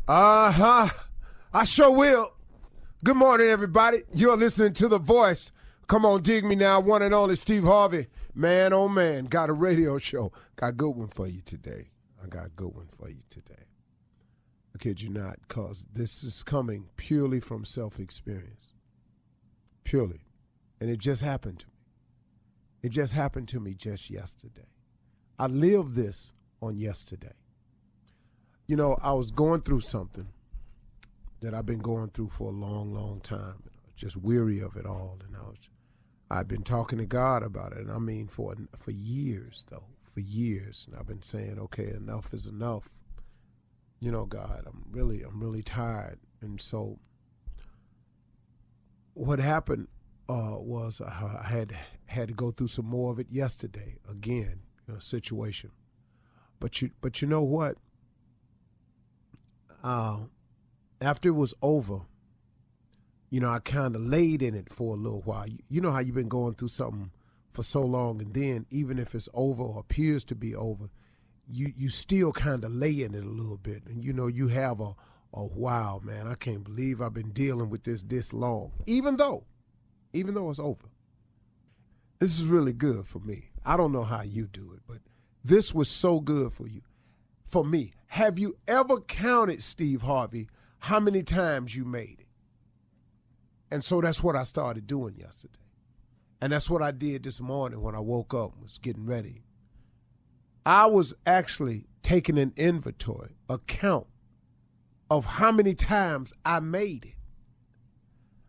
Uh-huh. I sure will. Good morning, everybody. You're listening to The Voice. Come on, dig me now. One and only Steve Harvey. Man, oh man, got a radio show. Got a good one for you today. I kid you not, because this is coming purely from self-experience. Purely. And it just happened to me. It just happened to me just yesterday. I lived this on yesterday. You know, I was going through something that I've been going through for a long, long time. Just weary of it all. And I've been talking to God about it. And I mean for years, though. For years. And I've been saying, okay, enough is enough. You know, God, I'm really tired. And so what happened was I had to go through some more of it yesterday. Again, situation. But you know what? After it was over, I kind of laid in it for a little while. You know how you've been going through something for so long, and then even if it's over or appears to be over, you still kind of lay in it a little bit. And, you have a wow, man, I can't believe I've been dealing with this long, even though it's over. This is really good for me. I don't know how you do it, but this was so good for me. Have you ever counted, Steve Harvey, how many times you made it? And so that's what I started doing yesterday. And that's what I did this morning when I woke up and was getting ready. I was actually taking an inventory, a count of how many times I made it.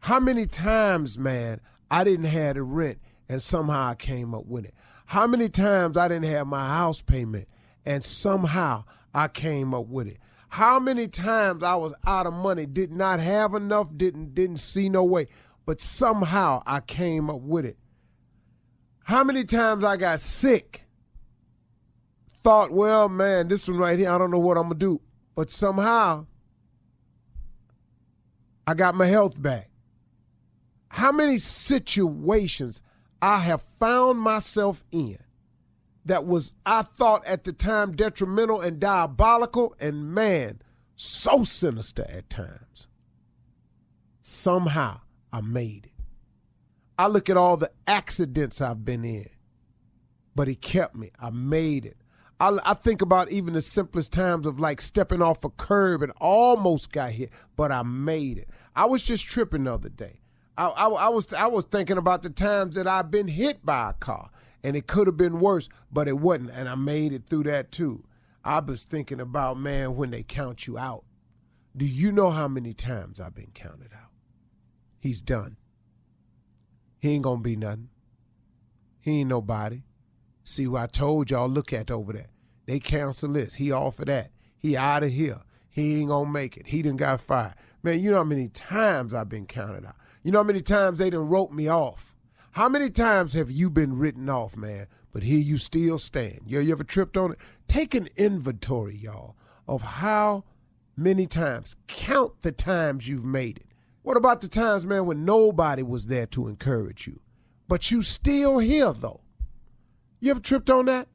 How many times, man, I didn't have the rent and somehow I came up with it. How many times I didn't have my house payment and somehow I came up with it. How many times I was out of money, did not have enough, didn't see no way, but somehow I came up with it. How many times I got sick, thought, well, man, this one right here, I don't know what I'm going to do, but somehow I got my health back. How many situations I have found myself in that was, I thought at the time, detrimental and diabolical, and man, so sinister at times. Somehow I made it. I look at all the accidents I've been in, but he kept me. I made it. I think about even the simplest times of like stepping off a curb and almost got hit, but I made it. I was just tripping the other day. I was thinking about the times that I've been hit by a car. And it could have been worse, but it wasn't. And I made it through that too. I was thinking about, man, when they count you out. Do you know how many times I've been counted out? He's done. He ain't going to be nothing. He ain't nobody. See what I told y'all, look at over there. They cancel this. He off of that. He out of here. He ain't going to make it. He done got fired. Man, you know how many times I've been counted out. You know how many times they done wrote me off. How many times have you been written off, man, but here you still stand? You ever tripped on it? Take an inventory, y'all, of how many times. Count the times you've made it. What about the times, man, when nobody was there to encourage you, but you still here, though? You ever tripped on that?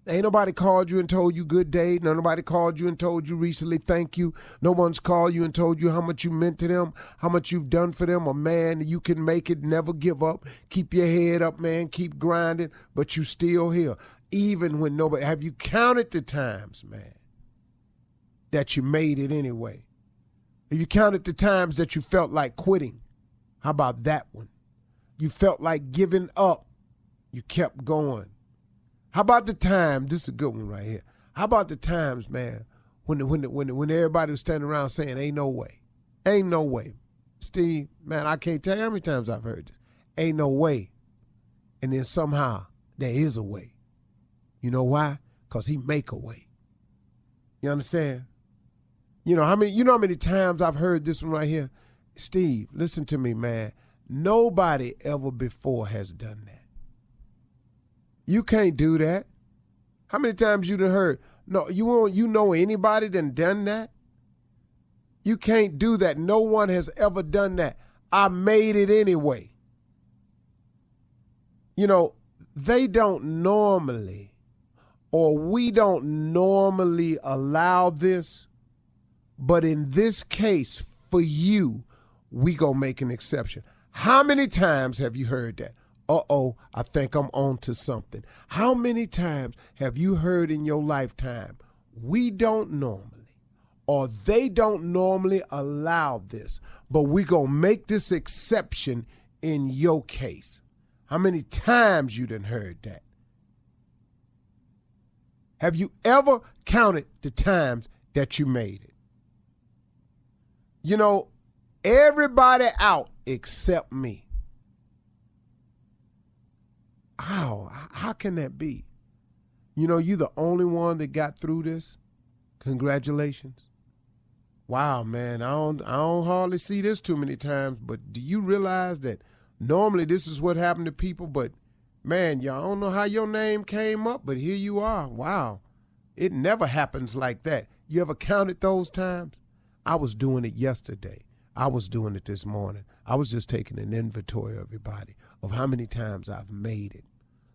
Ain't nobody called you and told you good day. Nobody called you and told you recently thank you. No one's called you and told you how much you meant to them, how much you've done for them. A man, you can make it, never give up. Keep your head up, man. Keep grinding, but you still here. Even when nobody, have you counted the times, man, that you made it anyway? Have you counted the times that you felt like quitting? How about that one? You felt like giving up. You kept going. How about the time, this is a good one right here. How about the times, man, when everybody was standing around saying, ain't no way. Ain't no way. Steve, man, I can't tell you how many times I've heard this. Ain't no way. And then somehow there is a way. You know why? Because he make a way. You understand? You know how many times I've heard this one right here? Steve, listen to me, man. Nobody ever before has done that. You can't do that. How many times you done heard, no, you know anybody done that? You can't do that. No one has ever done that. I made it anyway. You know, they don't normally, or we don't normally allow this, But in this case, for you, we gonna make an exception. How many times have you heard that? Uh-oh, I think I'm on to something. How many times have you heard in your lifetime, we don't normally, or they don't normally allow this, but we gonna make this exception in your case? How many times you done heard that? Have you ever counted the times that you made it? You know, everybody out except me. How can that be? You know, you the only one that got through this. Congratulations. Wow, man, I don't hardly see this too many times, but do you realize that normally this is what happened to people, but man, y'all don't know how your name came up, but here you are. Wow. It never happens like that. You ever counted those times? I was doing it yesterday. I was doing it this morning. I was just taking an inventory of everybody of how many times I've made it.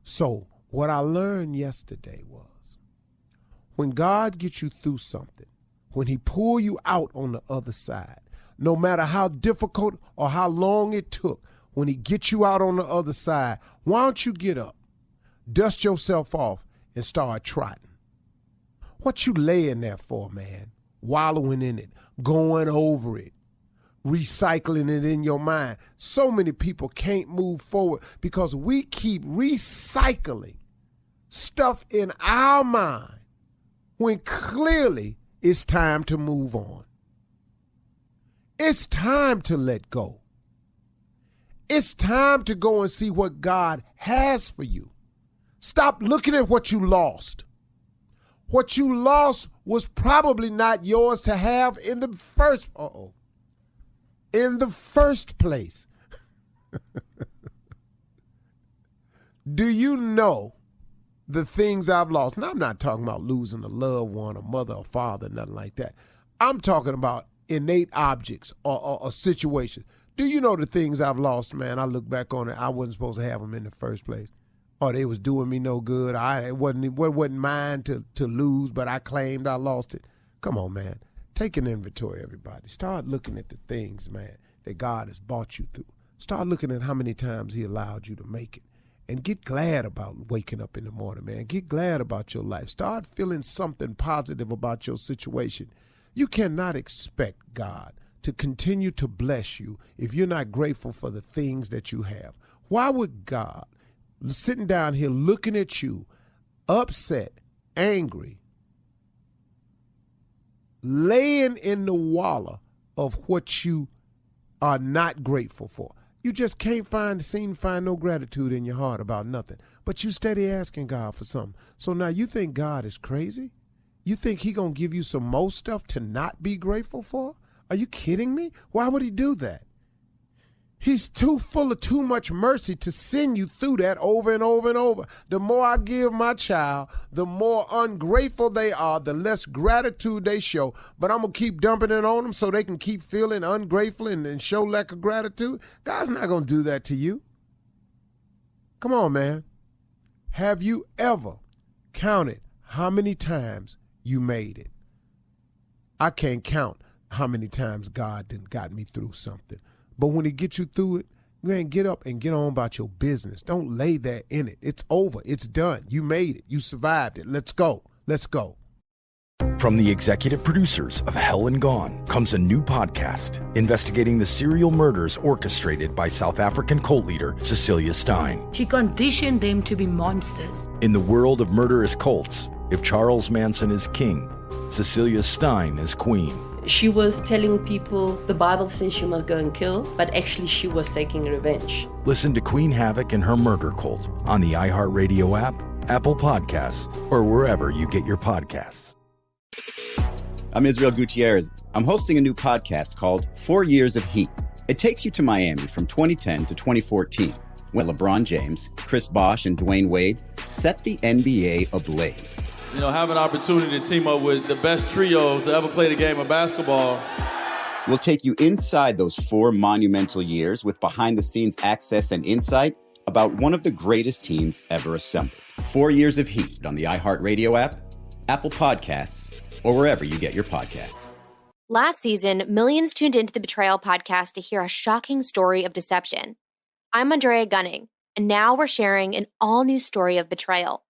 So what I learned yesterday was when God gets you through something, when he pull you out on the other side, no matter how difficult or how long it took, when he gets you out on the other side, why don't you get up, dust yourself off, and start trotting? What you laying there for, man? Wallowing in it, going over it, recycling it in your mind. So many people can't move forward because we keep recycling stuff in our mind when clearly it's time to move on. It's time to let go. It's time to go and see what God has for you. Stop looking at what you lost. What you lost was probably not yours to have in the first place. Do you know the things I've lost? Now, I'm not talking about losing a loved one, a mother, or father, nothing like that. I'm talking about innate objects or situations. Do you know the things I've lost, man? I look back on it, I wasn't supposed to have them in the first place. Or they was doing me no good. It wasn't mine to lose, but I claimed I lost it. Come on, man. Take an inventory, everybody. Start looking at the things, man, that God has brought you through. Start looking at how many times he allowed you to make it. And get glad about waking up in the morning, man. Get glad about your life. Start feeling something positive about your situation. You cannot expect God to continue to bless you if you're not grateful for the things that you have. Why would God, sitting down here looking at you, upset, angry, laying in the wallow of what you are not grateful for? You just can't seem to find no gratitude in your heart about nothing. But you steady asking God for something. So now you think God is crazy? You think he gonna give you some more stuff to not be grateful for? Are you kidding me? Why would he do that? He's too full of too much mercy to send you through that over and over and over. The more I give my child, the more ungrateful they are, the less gratitude they show. But I'm going to keep dumping it on them so they can keep feeling ungrateful and show lack of gratitude. God's not going to do that to you. Come on, man. Have you ever counted how many times you made it? I can't count how many times God done got me through something. But when he gets you through it, man, get up and get on about your business. Don't lay there in it. It's over. It's done. You made it. You survived it. Let's go. Let's go. From the executive producers of Hell and Gone comes a new podcast investigating the serial murders orchestrated by South African cult leader Cecilia Stein. She conditioned them to be monsters. In the world of murderous cults, if Charles Manson is king, Cecilia Stein is queen. She was telling people the Bible says she must go and kill, but actually she was taking revenge. Listen to Queen Havoc and her murder cult on the iHeartRadio app, Apple Podcasts, or wherever you get your podcasts. I'm Israel Gutierrez. I'm hosting a new podcast called 4 Years of Heat. It takes you to Miami from 2010 to 2014, when LeBron James, Chris Bosh, and Dwayne Wade set the NBA ablaze. You know, have an opportunity to team up with the best trio to ever play the game of basketball. We'll take you inside those 4 monumental years with behind-the-scenes access and insight about one of the greatest teams ever assembled. 4 Years of Heat on the iHeartRadio app, Apple Podcasts, or wherever you get your podcasts. Last season, millions tuned into the Betrayal podcast to hear a shocking story of deception. I'm Andrea Gunning, and now we're sharing an all-new story of betrayal.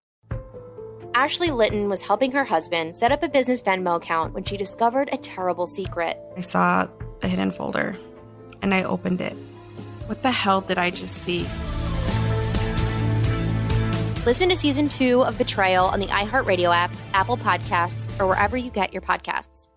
Ashley Litton was helping her husband set up a business Venmo account when she discovered a terrible secret. I saw a hidden folder, and I opened it. What the hell did I just see? Listen to Season 2 of Betrayal on the iHeartRadio app, Apple Podcasts, or wherever you get your podcasts.